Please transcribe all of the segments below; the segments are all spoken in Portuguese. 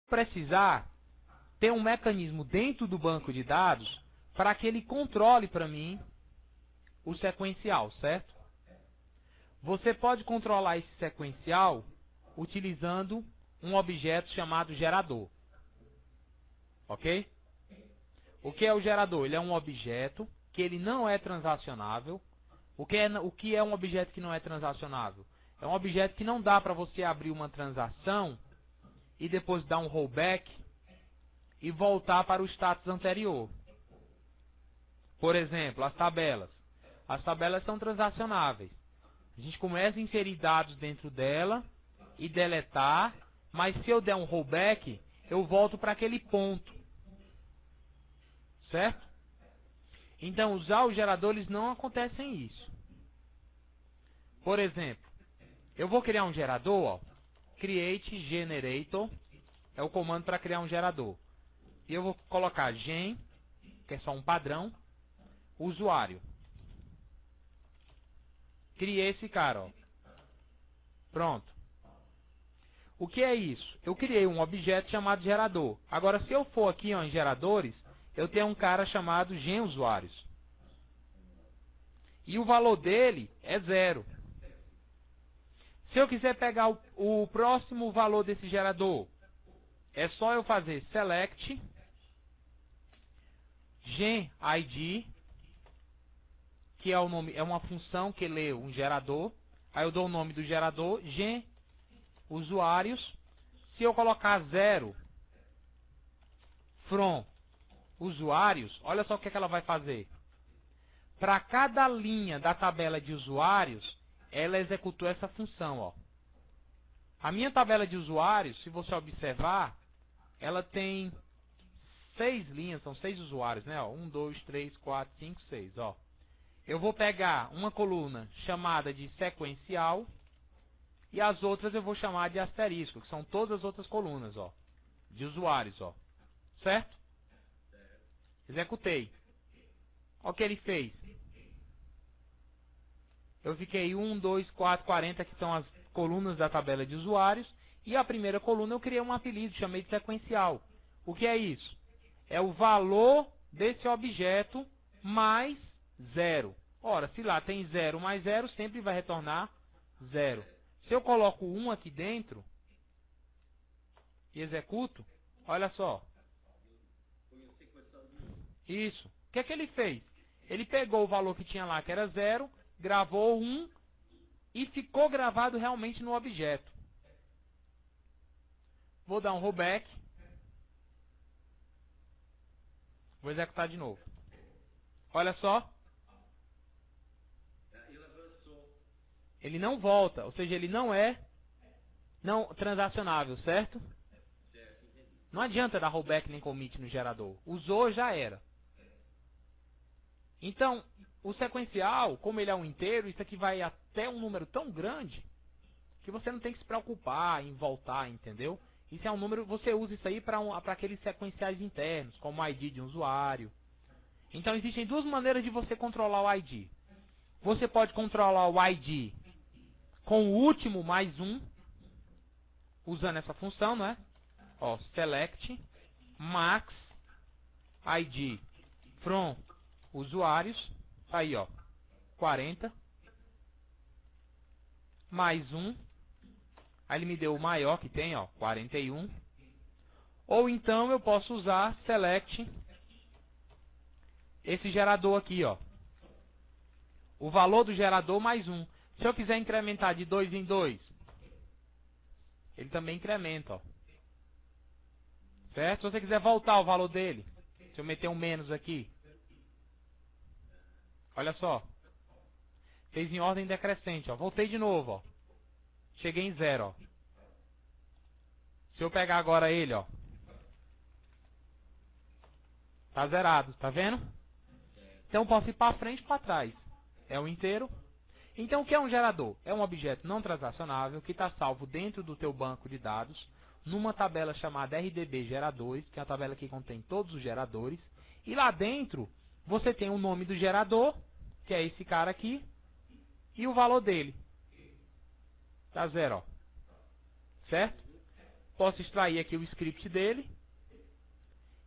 precisar ter um mecanismo dentro do banco de dados para que ele controle para mim o sequencial, certo? Você pode controlar esse sequencial utilizando um objeto chamado gerador. Ok? O que é o gerador? Ele é um objeto que ele não é transacionável. O que é um objeto que não é transacionável? É um objeto que não dá para você abrir uma transação e depois dar um rollback e voltar para o status anterior. Por exemplo, as tabelas. As tabelas são transacionáveis. A gente começa a inserir dados dentro dela e deletar, mas se eu der um rollback, eu volto para aquele ponto. Certo? Então, usar os geradores não acontecem isso. Por exemplo, eu vou criar um gerador, ó, create generator, é o comando para criar um gerador. E eu vou colocar gen, que é só um padrão, usuário. Criei esse cara, ó. Pronto. O que é isso? Eu criei um objeto chamado gerador. Agora, se eu for aqui ó, em geradores, eu tenho um cara chamado genUsuários. E o valor dele é 0. Se eu quiser pegar o próximo valor desse gerador, é só eu fazer select genID, que é o nome, é uma função que lê um gerador. Aí eu dou o nome do gerador, genUsuários. Se eu colocar 0 from usuários, olha só o que ela vai fazer. Para cada linha da tabela de usuários, ela executou essa função, ó. A minha tabela de usuários, se você observar, ela tem 6 linhas, são 6 usuários, né? 1, 2, 3, 4, 5, 6, ó. Eu vou pegar uma coluna chamada de sequencial e as outras eu vou chamar de asterisco, que são todas as outras colunas, ó, de usuários, ó. Certo? Executei. Olha o que ele fez. Eu fiquei 1, 2, 4, 40, que são as colunas da tabela de usuários. E a primeira coluna eu criei um apelido, chamei de sequencial. O que é isso? É o valor desse objeto mais 0. Ora, se lá tem 0 mais 0, sempre vai retornar 0. Se eu coloco 1 aqui dentro e executo, olha só. Isso. O que é que ele fez? Ele pegou o valor que tinha lá, que era 0, gravou 1 e ficou gravado realmente no objeto. Vou dar um rollback. Vou executar de novo. Olha só. Ele não volta, ou seja, ele não é transacionável, certo? Não adianta dar rollback nem commit no gerador. Usou, já era. Então, o sequencial, como ele é um inteiro, isso aqui vai até um número tão grande que você não tem que se preocupar em voltar, entendeu? Isso é um número, você usa isso aí para aqueles sequenciais internos, como o ID de um usuário. Então, existem duas maneiras de você controlar o ID. Você pode controlar o ID com o último mais 1, usando essa função, não é? Ó, select max ID from usuários, aí ó, 40, mais 1, aí ele me deu o maior que tem, ó, 41, ou então eu posso usar select esse gerador aqui, ó, o valor do gerador mais 1. Se eu quiser incrementar de 2 em 2, ele também incrementa, ó. Certo? Se você quiser voltar o valor dele, se eu meter um menos aqui, olha só, fez em ordem decrescente, ó. Voltei de novo, ó. Cheguei em 0, ó. Se eu pegar agora ele, ó, tá zerado, tá vendo? Então eu posso ir para frente e para trás. É o inteiro. Então o que é um gerador? É um objeto não transacionável que está salvo dentro do teu banco de dados, numa tabela chamada RDB geradores, que é a tabela que contém todos os geradores. E lá dentro você tem o nome do gerador, que é esse cara aqui, e o valor dele. Tá 0, ó. Certo? posso extrair aqui o script dele.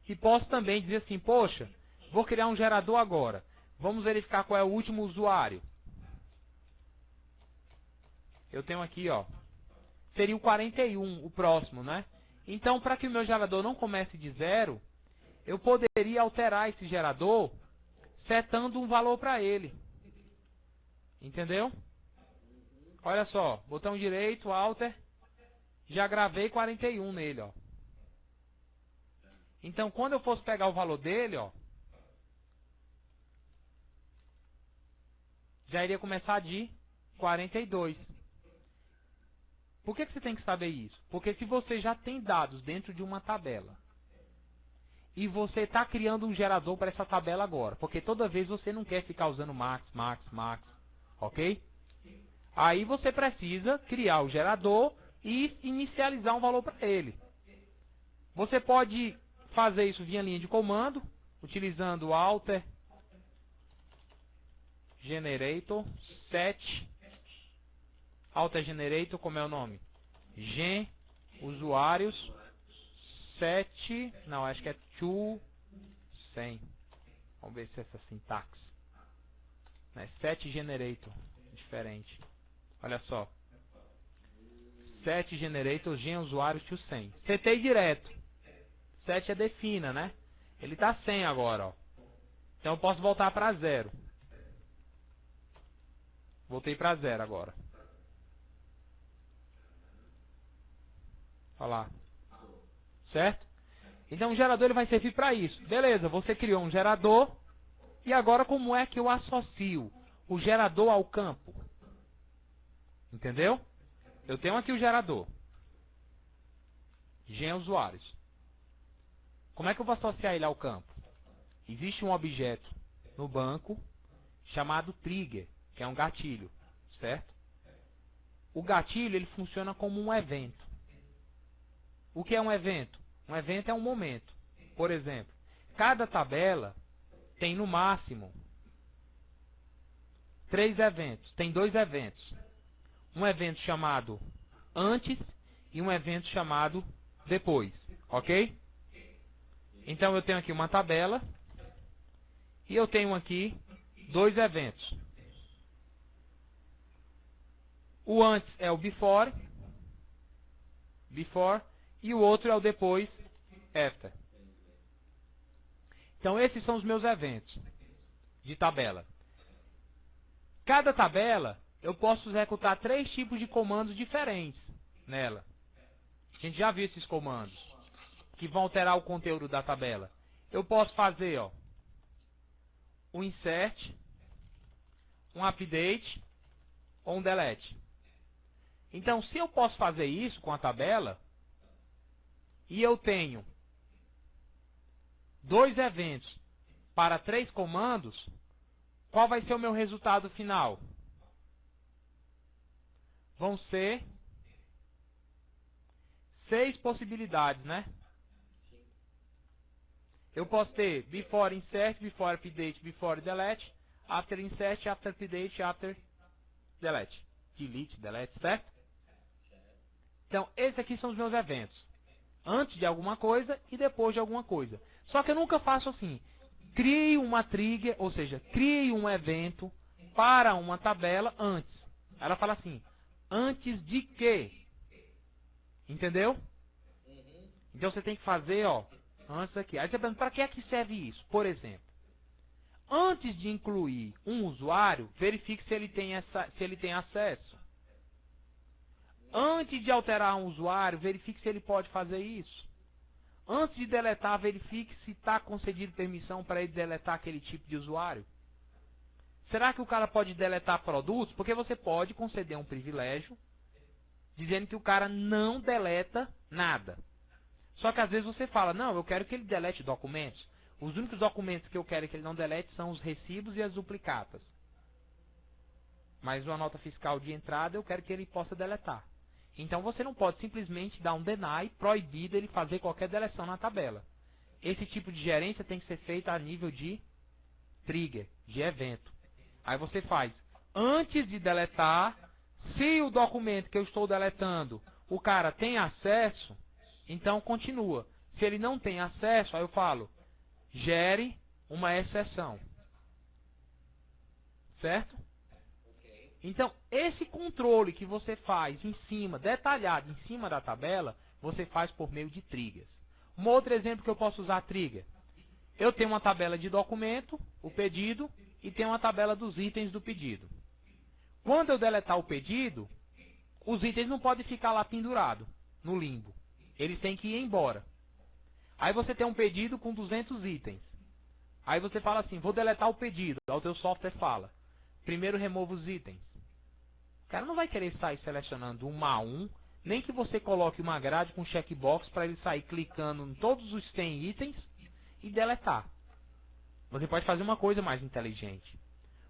E posso também dizer assim, poxa, vou criar um gerador agora. Vamos verificar qual é o último usuário. Eu tenho aqui, ó, seria o 41, o próximo, né? Então, para que o meu gerador não comece de 0, eu poderia alterar esse gerador setando um valor para ele. Entendeu? Olha só, botão direito, Alter, já gravei 41 nele, ó. Então, quando eu fosse pegar o valor dele, ó, já iria começar de 42. Por que você tem que saber isso? Porque se você já tem dados dentro de uma tabela, e você está criando um gerador para essa tabela agora, porque toda vez você não quer ficar usando max, ok? Aí você precisa criar o gerador e inicializar um valor para ele. Você pode fazer isso via linha de comando, utilizando o alter generator set. Alter generator, como é o nome? Gen usuários set, não, acho que é to 100. Vamos ver se é essa sintaxe. Né? Set generator, diferente. Olha só. Set generator, gen usuários to 100. Setei direto. Set é defina, né? Ele está 100 agora, ó. Então eu posso voltar para 0. Voltei para 0 agora. Olha lá. Certo? Então o gerador ele vai servir para isso. Beleza, você criou um gerador. E agora como é que eu associo o gerador ao campo? Entendeu? Eu tenho aqui o gerador. Gen usuários. Como é que eu vou associar ele ao campo? Existe um objeto no banco chamado trigger, que é um gatilho, certo? O gatilho ele funciona como um evento. O que é um evento? Um evento é um momento. Por exemplo, cada tabela tem no máximo 3 eventos. Tem 2 eventos. Um evento chamado antes e um evento chamado depois. Ok? Então eu tenho aqui uma tabela e eu tenho aqui 2 eventos. O antes é o before, e o outro é o depois, after. Então esses são os meus eventos de tabela. Cada tabela eu posso executar 3 tipos de comandos diferentes nela. A gente já viu esses comandos que vão alterar o conteúdo da tabela. Eu posso fazer, ó, um insert, um update ou um delete. Então, se eu posso fazer isso com a tabela, e eu tenho 2 eventos para 3 comandos, qual vai ser o meu resultado final? Vão ser 6 possibilidades, né? Eu posso ter before insert, before update, before delete, after insert, after update, after delete. Delete, certo? Então, esses aqui são os meus eventos. Antes de alguma coisa e depois de alguma coisa. Só que eu nunca faço assim. Crie uma trigger, ou seja, crie um evento para uma tabela antes. Ela fala assim, antes de quê? Entendeu? Então você tem que fazer, ó, antes aqui. Aí você pergunta, para que é que serve isso? Por exemplo, antes de incluir um usuário, verifique se ele tem acesso. Antes de alterar um usuário, verifique se ele pode fazer isso. Antes de deletar, verifique se está concedido permissão para ele deletar aquele tipo de usuário. Será que o cara pode deletar produtos? Porque você pode conceder um privilégio dizendo que o cara não deleta nada. Só que às vezes você fala, não, eu quero que ele delete documentos. Os únicos documentos que eu quero que ele não delete são os recibos e as duplicatas. Mas uma nota fiscal de entrada eu quero que ele possa deletar. Então você não pode simplesmente dar um deny, proibir dele fazer qualquer deleção na tabela. Esse tipo de gerência tem que ser feita a nível de trigger, de evento. Aí você faz, antes de deletar, se o documento que eu estou deletando, o cara tem acesso, Então, continua. Se ele não tem acesso, aí eu falo, gere uma exceção. Certo? Então, esse controle que você faz em cima, detalhado em cima da tabela, você faz por meio de triggers. Um outro exemplo que eu posso usar trigger. Eu tenho uma tabela de documento, o pedido, e tenho uma tabela dos itens do pedido. Quando eu deletar o pedido, os itens não podem ficar lá pendurados, no limbo. Eles têm que ir embora. Aí você tem um pedido com 200 itens. Aí você fala assim, vou deletar o pedido. Aí o teu software fala, primeiro remova os itens. O cara não vai querer sair selecionando um a um, nem que você coloque uma grade com checkbox para ele sair clicando em todos os 100 itens e deletar. Você pode fazer uma coisa mais inteligente.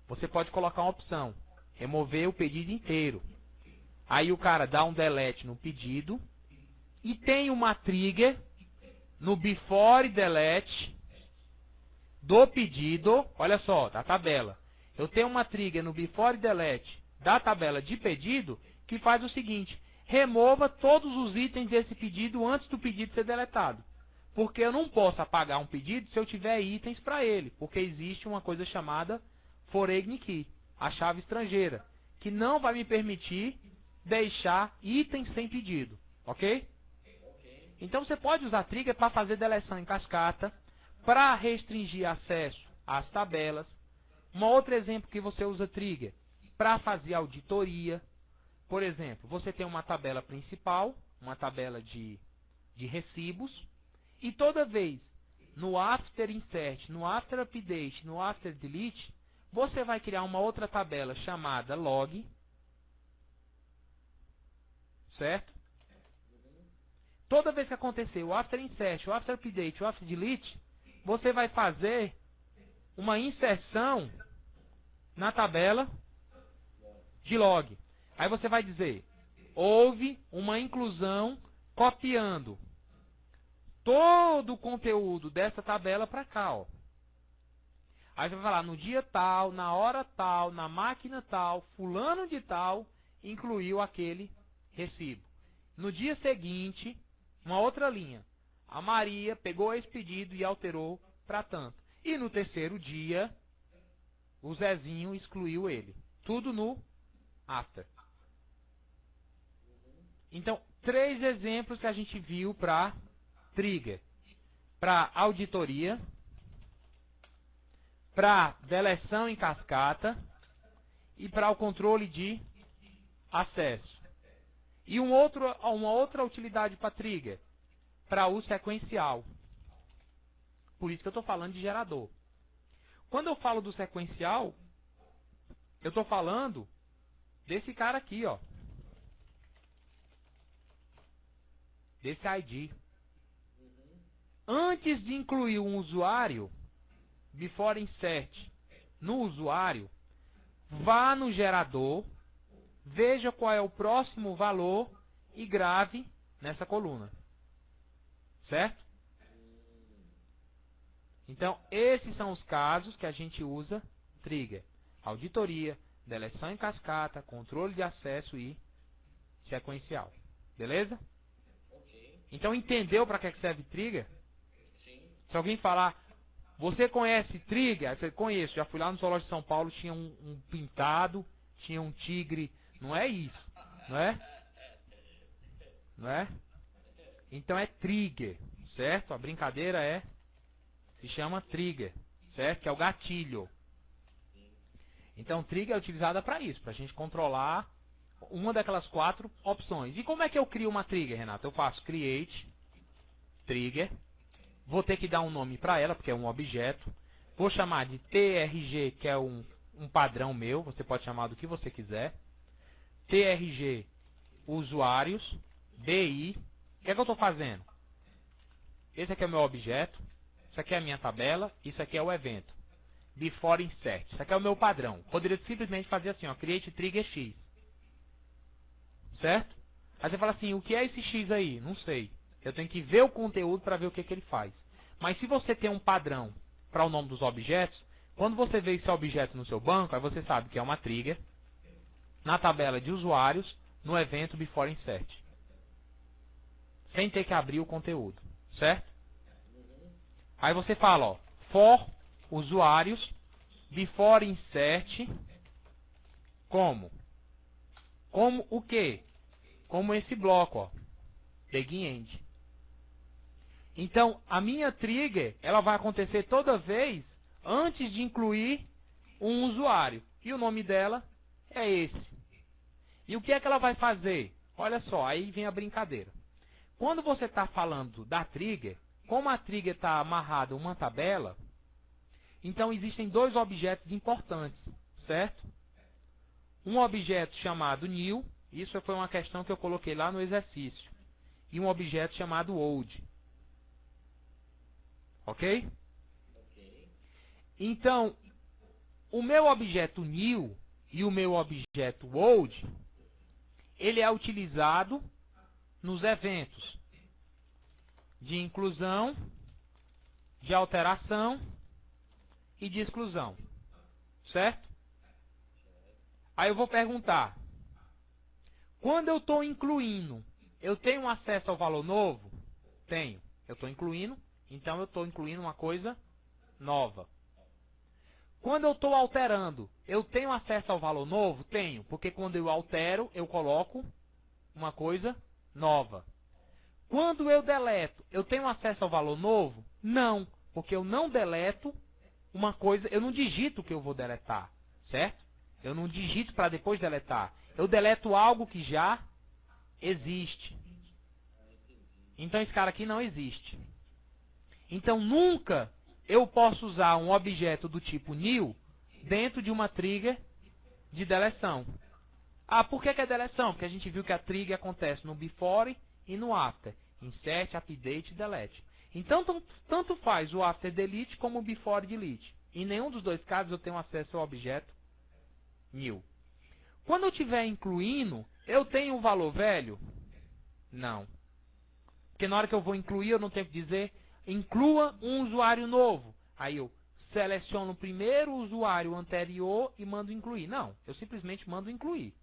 Você pode colocar uma opção, remover o pedido inteiro. Aí o cara dá um delete no pedido e tem uma trigger no before delete do pedido, olha só, da tabela. Eu tenho uma trigger no before delete da tabela de pedido que faz o seguinte, remova todos os itens desse pedido antes do pedido ser deletado. Porque eu não posso apagar um pedido se eu tiver itens para ele, porque existe uma coisa chamada foreign key, a chave estrangeira, que não vai me permitir deixar itens sem pedido, ok? Então você pode usar trigger para fazer deleção em cascata, para restringir acesso às tabelas. Um outro exemplo que você usa trigger para fazer auditoria. Por exemplo, você tem uma tabela principal, uma tabela de recibos, e toda vez no after insert, no after update, no after delete, você vai criar uma outra tabela chamada log, certo? Toda vez que acontecer o after insert, o after update, o after delete, você vai fazer uma inserção na tabela de log. Aí você vai dizer, houve uma inclusão copiando todo o conteúdo dessa tabela para cá, ó. Aí você vai falar, no dia tal, na hora tal, na máquina tal, fulano de tal, incluiu aquele recibo. No dia seguinte, uma outra linha. A Maria pegou esse pedido e alterou para tanto. E no terceiro dia, o Zezinho excluiu ele. Tudo no after. Então, 3 exemplos que a gente viu para trigger. Para auditoria, para deleção em cascata e para o controle de acesso. E uma outra utilidade para trigger, para uso sequencial. Por isso que eu estou falando de gerador. Quando eu falo do sequencial, eu estou falando desse cara aqui, ó. Desse ID. Antes de incluir um usuário, before insert no usuário, vá no gerador, veja qual é o próximo valor e grave nessa coluna. Certo? Então, esses são os casos que a gente usa trigger. Auditoria, deleção em cascata, controle de acesso e sequencial. Beleza? Então, entendeu para que serve trigger? Se alguém falar, você conhece trigger? Você conhece, já fui lá no Zoológico de São Paulo, tinha um pintado, tinha um tigre. Não é isso, não é? Não é? Então é trigger, certo? A brincadeira se chama trigger, certo? Que é o gatilho. Então trigger é utilizada para isso, para a gente controlar uma daquelas 4 opções. E como é que eu crio uma trigger, Renato? Eu faço create, trigger, vou ter que dar um nome para ela, porque é um objeto. Vou chamar de TRG, que é um padrão meu, você pode chamar do que você quiser. TRG usuários, BI. O que é que eu estou fazendo? Esse aqui é o meu objeto, isso aqui é a minha tabela, isso aqui é o evento. Before insert, isso aqui é o meu padrão. Poderia simplesmente fazer assim, ó, create trigger X. Certo? Aí você fala assim, o que é esse X aí? Não sei. Eu tenho que ver o conteúdo para ver o que ele faz. Mas se você tem um padrão para o nome dos objetos, quando você vê esse objeto no seu banco, aí você sabe que é uma trigger na tabela de usuários, no evento before insert. sem ter que abrir o conteúdo, certo? Aí você fala, ó, for usuários before insert como? Como o quê? Como esse bloco, ó, begin end. Então, a minha trigger, ela vai acontecer toda vez antes de incluir um usuário. E o nome dela é esse. E o que é que ela vai fazer? Olha só, aí vem a brincadeira. Quando você está falando da trigger, como a trigger está amarrada a uma tabela, então existem dois objetos importantes, certo? Um objeto chamado new, isso foi uma questão que eu coloquei lá no exercício, e um objeto chamado old. Ok? Então, o meu objeto new e o meu objeto old, ele é utilizado nos eventos de inclusão, de alteração e de exclusão. Certo? Aí eu vou perguntar, quando eu estou incluindo, eu tenho acesso ao valor novo? Tenho. Eu estou incluindo, então eu estou incluindo uma coisa nova. Quando eu estou alterando, eu tenho acesso ao valor novo? Tenho, porque quando eu altero, eu coloco uma coisa nova. Quando eu deleto, eu tenho acesso ao valor novo? Não, porque eu não deleto uma coisa, eu não digito o que eu vou deletar, certo? Eu não digito para depois deletar. Eu deleto algo que já existe. Então esse cara aqui não existe. Então nunca eu posso usar um objeto do tipo new dentro de uma trigger de deleção. Ah, por que é deleção? Porque a gente viu que a trigger acontece no before e no after. Insert, update e delete. Então, tanto faz o after delete como o before delete. Em nenhum dos dois casos eu tenho acesso ao objeto new. Quando eu estiver incluindo, eu tenho um valor velho? Não. Porque na hora que eu vou incluir, eu não tenho que dizer inclua um usuário novo. Aí eu seleciono o primeiro usuário anterior e mando incluir. Não, eu simplesmente mando incluir.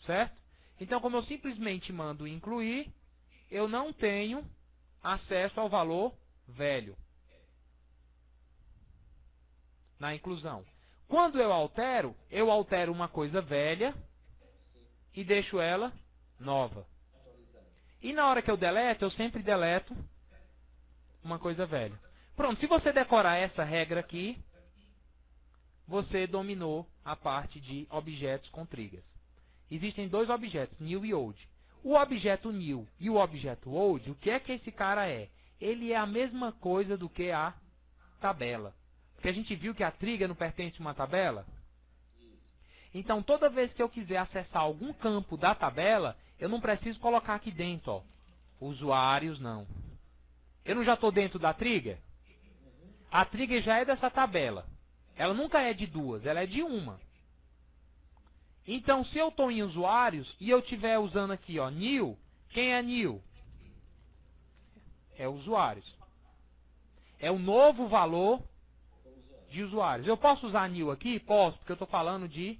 Certo? Então, como eu simplesmente mando incluir, eu não tenho acesso ao valor velho na inclusão. Quando eu altero uma coisa velha e deixo ela nova. E na hora que eu deleto, eu sempre deleto uma coisa velha. Pronto, se você decorar essa regra aqui, você dominou a parte de objetos com triggers. Existem dois objetos, new e old. O objeto new e o objeto old, o que é que esse cara é? Ele é a mesma coisa do que a tabela. Porque a gente viu que a trigger não pertence a uma tabela. Então, toda vez que eu quiser acessar algum campo da tabela, eu não preciso colocar aqui dentro, ó, usuários, não. Eu não já estou dentro da trigger? A trigger já é dessa tabela. Ela nunca é de duas, ela é de uma. Então, se eu estou em usuários e eu estiver usando aqui, ó, new, quem é new? É usuários. É o novo valor de usuários. Eu posso usar new aqui? Posso, porque eu estou falando de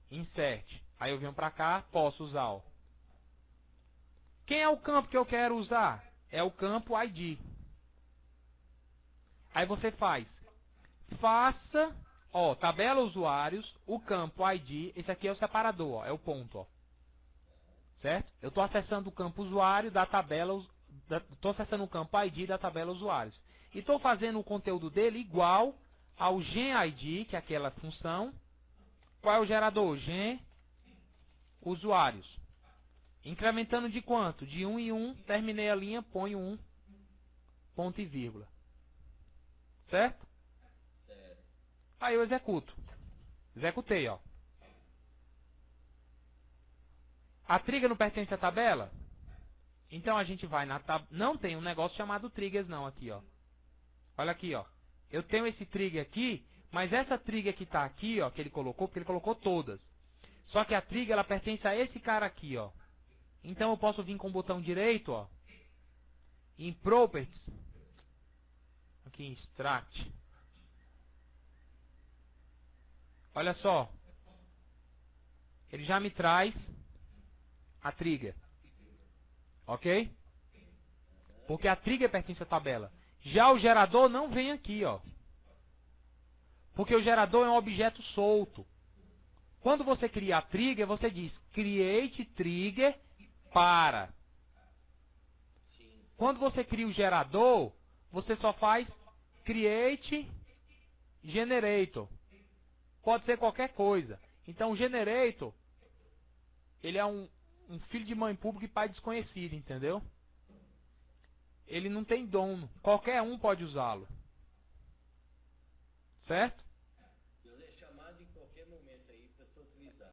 insert. Aí eu venho para cá, posso usar, ó. Quem é o campo que eu quero usar? É o campo ID. Aí você faça, ó, tabela usuários, o campo ID, esse aqui é o separador, ó, é o ponto, ó. Certo? Eu estou acessando o campo usuário da tabela, estou acessando o campo ID da tabela usuários. E estou fazendo o conteúdo dele igual ao genID, que é aquela função. Qual é o gerador? Gen usuários. Incrementando de quanto? De 1 em 1, terminei a linha, ponho 1, ponto e vírgula. Certo? Aí eu executo. Executei, ó. A trigger não pertence à tabela? Então a gente vai na tabela. Não tem um negócio chamado triggers não aqui, ó. Olha aqui, ó. Eu tenho esse trigger aqui, mas essa trigger que está aqui, ó, que ele colocou, porque ele colocou todas. Só que a trigger, ela pertence a esse cara aqui, ó. Então eu posso vir com o botão direito, ó. Em Properties. Aqui em Extract. Olha só. Ele já me traz a trigger. Ok? porque a trigger pertence à tabela. Já o gerador não vem aqui, ó. Porque o gerador é um objeto solto. Quando você cria a trigger, você diz create trigger para. Quando você cria o gerador, você só faz create generator. Pode ser qualquer coisa. Então o generator, ele é um filho de mãe pública e pai desconhecido, entendeu? Ele não tem dono. Qualquer um pode usá-lo. Certo?